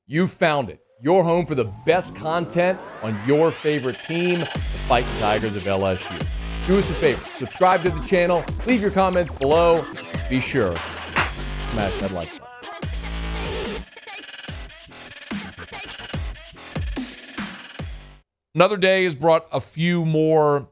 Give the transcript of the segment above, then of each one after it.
You found it. Your home for the best content on your favorite team, the Fighting Tigers of LSU. Do us a favor. Subscribe to the channel. Leave your comments below. Be sure to smash that like button. Another day has brought a few more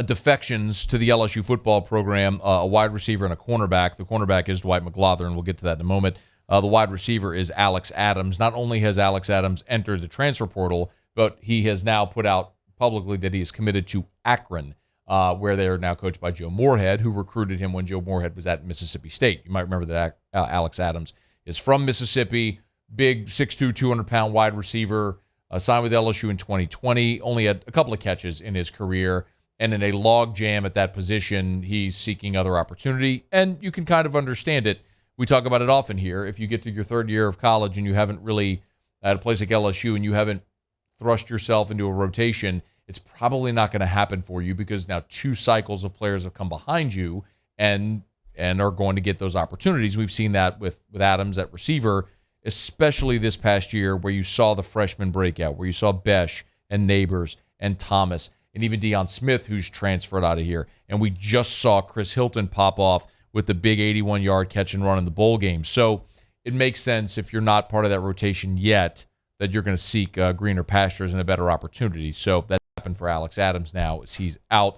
defections to the LSU football program, a wide receiver and a cornerback. The cornerback is Dwight McGlothern. We'll get to that in a moment. The wide receiver is Alex Adams. Not only has Alex Adams entered the transfer portal, but he has now put out publicly that he is committed to Akron, where they are now coached by Joe Moorhead, who recruited him when Joe Moorhead was at Mississippi State. You might remember that Alex Adams is from Mississippi, big 6'2", 200-pound wide receiver, signed with LSU in 2020, only had a couple of catches in his career, and in a log jam at that position, he's seeking other opportunity, and you can kind of understand it. We talk about it often here. If you get to your third year of college and you haven't really, at a place like LSU, and you haven't thrust yourself into a rotation, it's probably not going to happen for you because now two cycles of players have come behind you and are going to get those opportunities. We've seen that with Adams at receiver, especially this past year where you saw the freshman breakout, where you saw Besh and Neighbors and Thomas and even Deion Smith, who's transferred out of here. And we just saw Chris Hilton pop off with the big 81-yard catch and run in the bowl game. So it makes sense if you're not part of that rotation yet that you're going to seek greener pastures and a better opportunity. So that happened for Alex Adams now as he's out.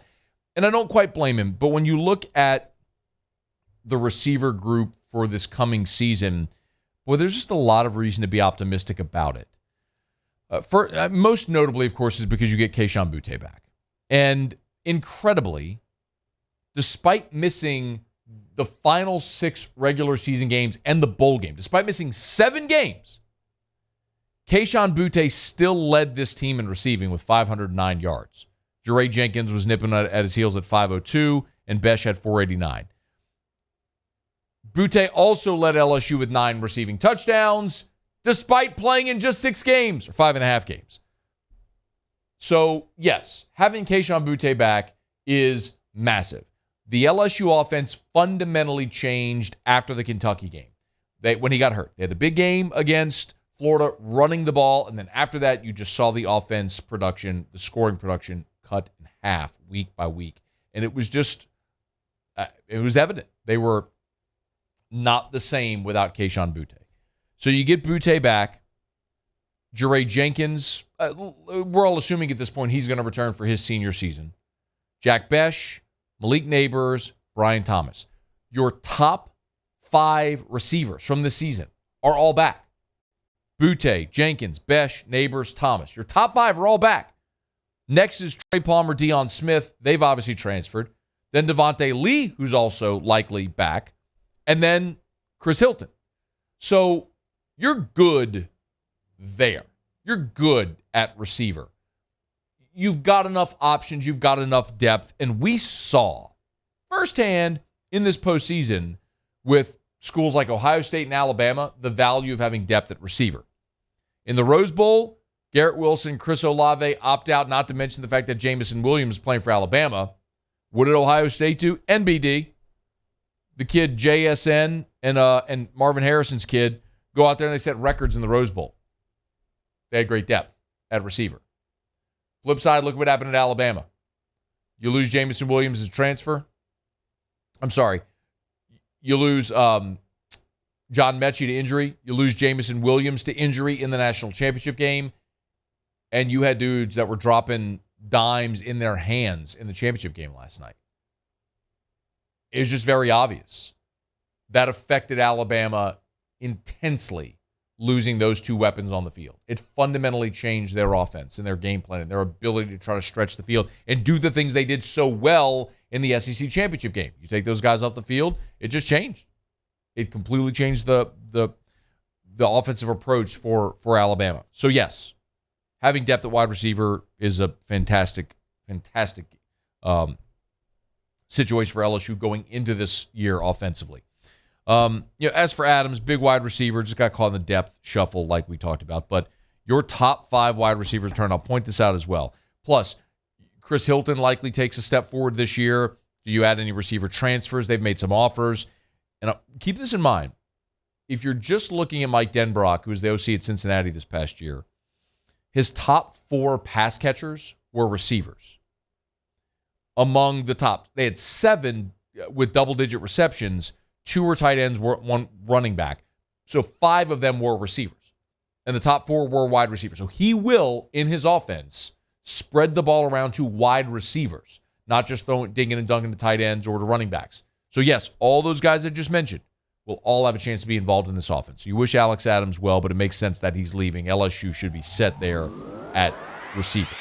And I don't quite blame him, but when you look at the receiver group for this coming season, well, there's just a lot of reason to be optimistic about it. Most notably, of course, is because you get Kayshon Boutte back. And incredibly, despite missing the final 6 regular season games and the bowl game, despite missing 7 games, Kayshon Boutte still led this team in receiving with 509 yards. Jeray Jenkins was nipping at his heels at 502, and Besh had 489. Boutte also led LSU with 9 receiving touchdowns, despite playing in just 6 games, or 5.5 games. So, yes, having Kayshon Boutte back is massive. The LSU offense fundamentally changed after the Kentucky game. When he got hurt. They had the big game against Florida running the ball, and then after that, you just saw the offense production, the scoring production, cut in half week by week. And it was just, it was evident. They were not the same without Kayshon Boutte. So you get Boutte back. Jeray Jenkins, we're all assuming at this point he's going to return for his senior season. Jack Besh, Malik Neighbors, Brian Thomas. Your top 5 receivers from this season are all back. Boutte, Jenkins, Besh, Neighbors, Thomas. Your top 5 are all back. Next is Trey Palmer, Deion Smith. They've obviously transferred. Then Devontae Lee, who's also likely back. And then Chris Hilton. So you're good there. You're good at receiver. You've got enough options. You've got enough depth. And we saw firsthand in this postseason with schools like Ohio State and Alabama the value of having depth at receiver. In the Rose Bowl, Garrett Wilson, Chris Olave opt out, not to mention the fact that Jamison Williams is playing for Alabama. What did Ohio State do? NBD. The kid JSN and Marvin Harrison's kid go out there and they set records in the Rose Bowl. They had great depth at receiver. Flip side, look what happened at Alabama. You lose Jamison Williams as a transfer. I'm sorry. You lose John Mechie to injury. You lose Jamison Williams to injury in the national championship game. And you had dudes that were dropping dimes in their hands in the championship game last night. It was just very obvious. That affected Alabama intensely, losing those 2 weapons on the field. It fundamentally changed their offense and their game plan and their ability to try to stretch the field and do the things they did so well in the SEC championship game. You take those guys off the field, it just changed. It completely changed the offensive approach for Alabama. So yes, having depth at wide receiver is a fantastic situation for LSU going into this year offensively. As for Adams, big wide receiver, just got caught in the depth shuffle like we talked about. But your top 5 wide receivers turn. I'll point this out as well. Plus, Chris Hilton likely takes a step forward this year. Do you add any receiver transfers? They've made some offers. And keep this in mind. if you're just looking at Mike Denbrock, who was the OC at Cincinnati this past year, his top 4 pass catchers were receivers. Among the top, they had 7 with double-digit receptions. 2 were tight ends, 1 running back. So 5 of them were receivers. And the top 4 were wide receivers. So he will, in his offense, spread the ball around to wide receivers, not just dinging and dunking to tight ends or to running backs. So yes, all those guys I just mentioned will all have a chance to be involved in this offense. You wish Alex Adams well, but it makes sense that he's leaving. LSU should be set there at receiver.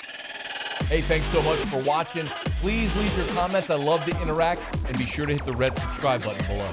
Hey, thanks so much for watching. Please leave your comments. I love to interact. And be sure to hit the red subscribe button below.